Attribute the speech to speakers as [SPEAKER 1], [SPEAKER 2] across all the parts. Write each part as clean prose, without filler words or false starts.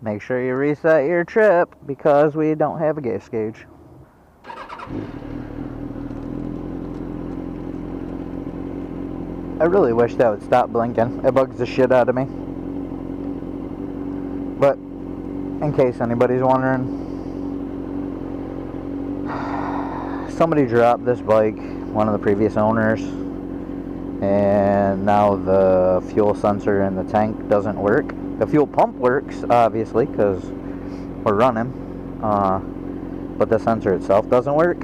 [SPEAKER 1] make sure you reset your trip because we don't have a gas gauge. I really wish that would stop blinking. It bugs the shit out of me. But in case anybody's wondering, somebody dropped this bike, one of the previous owners, and now the fuel sensor in the tank doesn't work. The fuel pump works, obviously, because we're running, but the sensor itself doesn't work,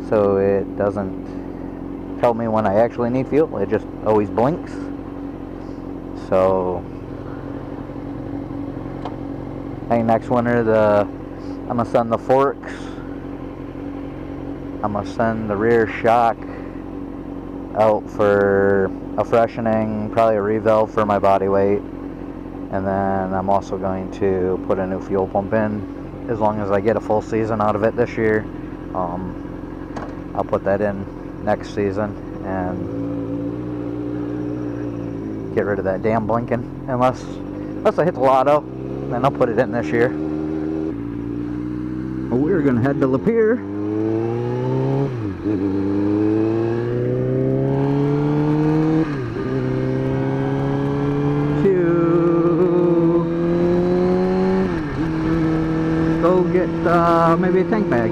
[SPEAKER 1] so it doesn't tell me when I actually need fuel. It just always blinks. So I think next winter I'm gonna send the forks, I'm gonna send the rear shock out for a freshening, probably a revalve for my body weight, and then I'm also going to put a new fuel pump in. As long as I get a full season out of it this year, I'll put that in next season and get rid of that damn blinking. Unless I hit the lotto, then I'll put it in this year. Well, we're gonna head to Lapeer. To go get maybe a tank bag.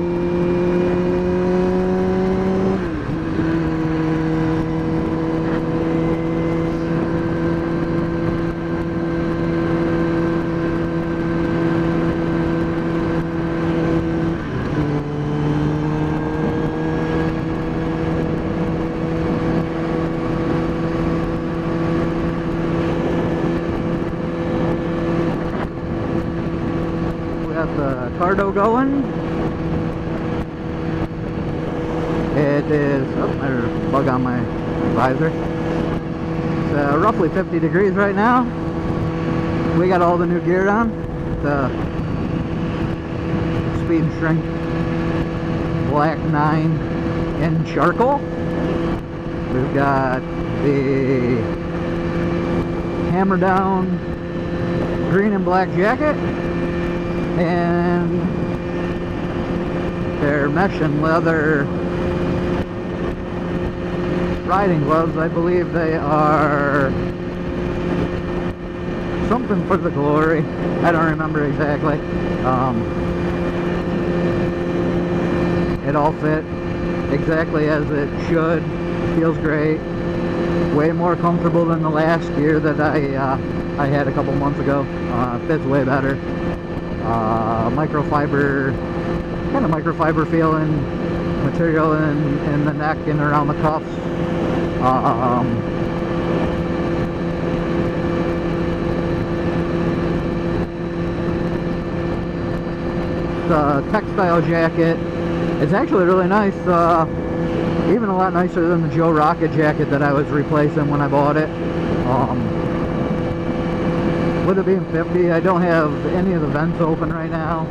[SPEAKER 1] Cardo going. It is, oh, there's a bug on my visor. It's roughly 50 degrees right now. We got all the new gear on. The Speed & Shrink Black 9 in charcoal. We've got the Hammer Down green and black jacket, and their mesh and leather riding gloves. I believe they are something for the glory. I don't remember exactly. It all fit exactly as it should. Feels great. Way more comfortable than the last gear that I had a couple months ago. Fits way better. Microfiber, kind of microfiber feeling material in the neck and around the cuffs. The textile jacket is actually really nice, even a lot nicer than the Joe Rocket jacket that I was replacing when I bought it. With it being 50, I don't have any of the vents open right now.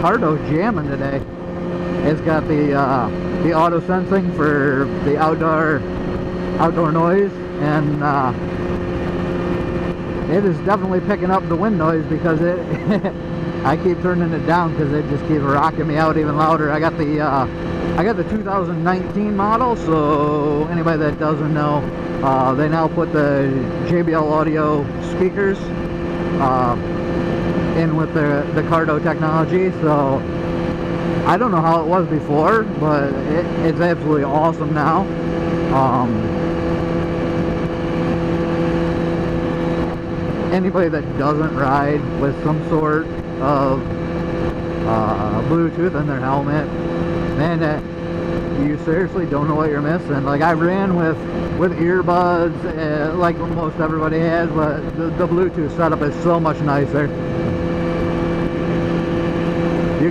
[SPEAKER 1] Cardo jamming today. It's got the auto sensing for the outdoor noise, and it is definitely picking up the wind noise because it I keep turning it down because it just keeps rocking me out even louder. I got the 2019 model, so anybody that doesn't know, they now put the JBL audio speakers in with the Cardo technology, so I don't know how it was before, but it's absolutely awesome now. Anybody that doesn't ride with some sort of Bluetooth in their helmet, man, you seriously don't know what you're missing. Like, I ran with earbuds, like most everybody has, but the Bluetooth setup is so much nicer. You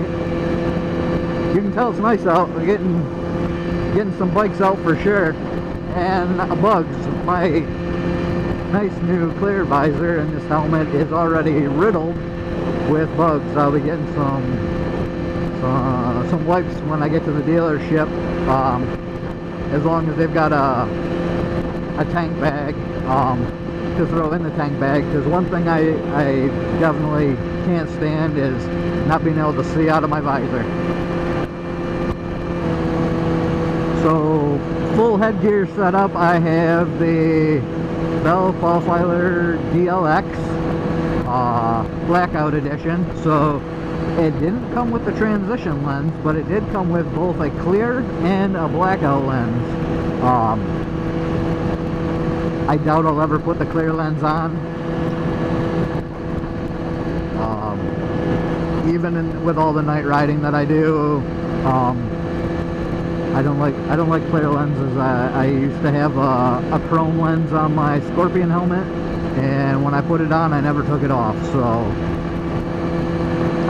[SPEAKER 1] can tell it's nice out. We're getting some bikes out for sure. And bugs. My nice new clear visor in this helmet is already riddled with bugs. I'll be getting some wipes when I get to the dealership. As long as they've got a tank bag to throw in the tank bag, because one thing I definitely can't stand is not being able to see out of my visor. So full headgear setup, I have the Bell Qualifier DLX Blackout edition. So it didn't come with the transition lens, but it did come with both a clear and a blackout lens. I doubt I'll ever put the clear lens on. Even with all the night riding that I do, I don't like clear lenses. I used to have a chrome lens on my Scorpion helmet, and when I put it on, I never took it off. So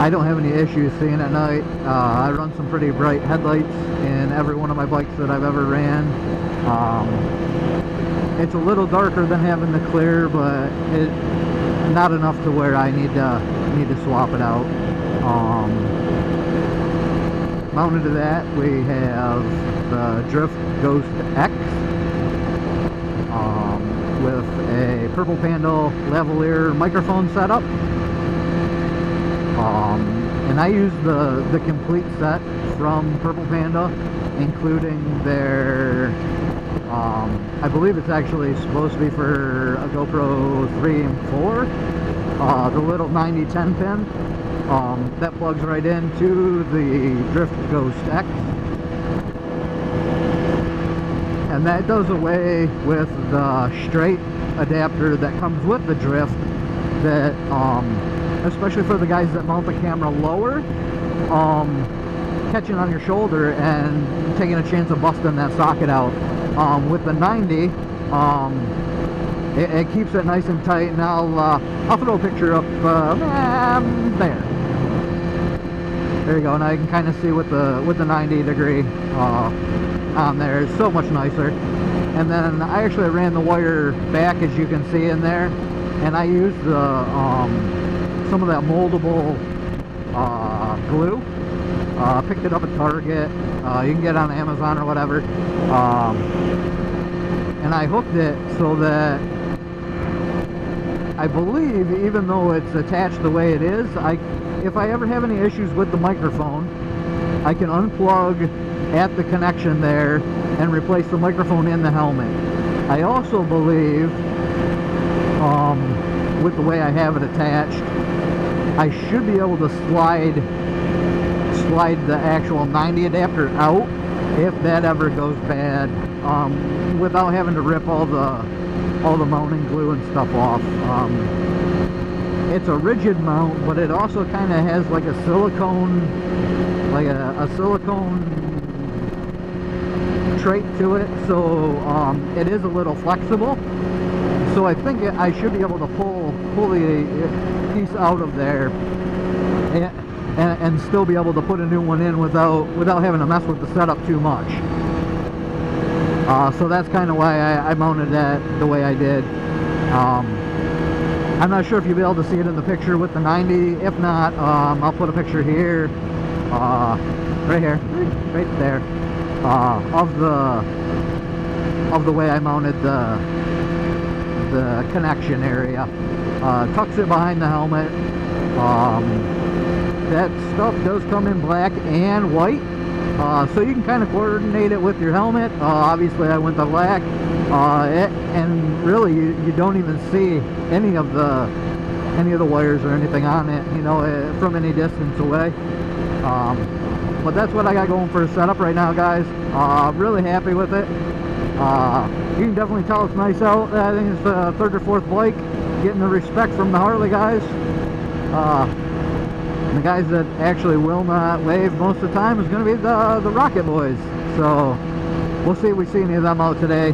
[SPEAKER 1] I don't have any issues seeing at night. I run some pretty bright headlights in every one of my bikes that I've ever ran. It's a little darker than having the clear, but not enough to where I need to swap it out. Mounted to that, we have the Drift Ghost X with a Purple Panda lavalier microphone setup. And I use the complete set from Purple Panda, including their I believe it's actually supposed to be for a GoPro 3 and 4, the little 90-10 pin. That plugs right into the Drift Ghost X, and that does away with the straight adapter that comes with the Drift, that especially for the guys that mount the camera lower, catching on your shoulder and taking a chance of busting that socket out. With the 90, it keeps it nice and tight, and I'll throw a picture up there. There you go. Now you can kind of see with the 90 degree on there. It's so much nicer. And then I actually ran the wire back, as you can see in there, and I used some of that moldable glue. Picked it up at Target. You can get it on Amazon or whatever. And I hooked it so that, I believe, even though it's attached the way it is, if I ever have any issues with the microphone, I can unplug at the connection there and replace the microphone in the helmet. I also believe, with the way I have it attached, I should be able to slide the actual 90 adapter out if that ever goes bad, without having to rip all the mounting glue and stuff off. It's a rigid mount, but it also kind of has like a silicone, a silicone trait to it, so it is a little flexible. So I think I should be able to pull the piece out of there and still be able to put a new one in without having to mess with the setup too much. So that's kind of why I mounted that the way I did. I'm not sure if you'll be able to see it in the picture with the 90. If not, I'll put a picture here, right here, right there, of the way I mounted the connection area. Tucks it behind the helmet. That stuff does come in black and white, so you can kind of coordinate it with your helmet. Obviously I went to black, and really you don't even see any of the wires or anything on it, you know, from any distance away. But that's what I got going for a setup right now, guys. Really happy with it. You can definitely tell it's nice out. I think it's the third or fourth bike getting the respect from the Harley guys. And the guys that actually will not wave most of the time is going to be the Rocket Boys. So we'll see if we see any of them out today.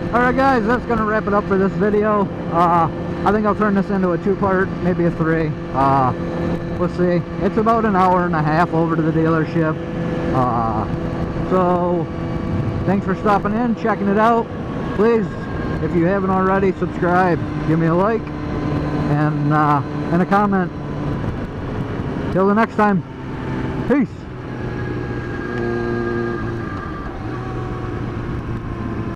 [SPEAKER 1] Alright guys, that's going to wrap it up for this video. I think I'll turn this into a 2-part, maybe a 3. We'll see. It's about an hour and a half over to the dealership. So thanks for stopping in, checking it out. Please, if you haven't already, subscribe, give me a like, and a comment. Till the next time, peace.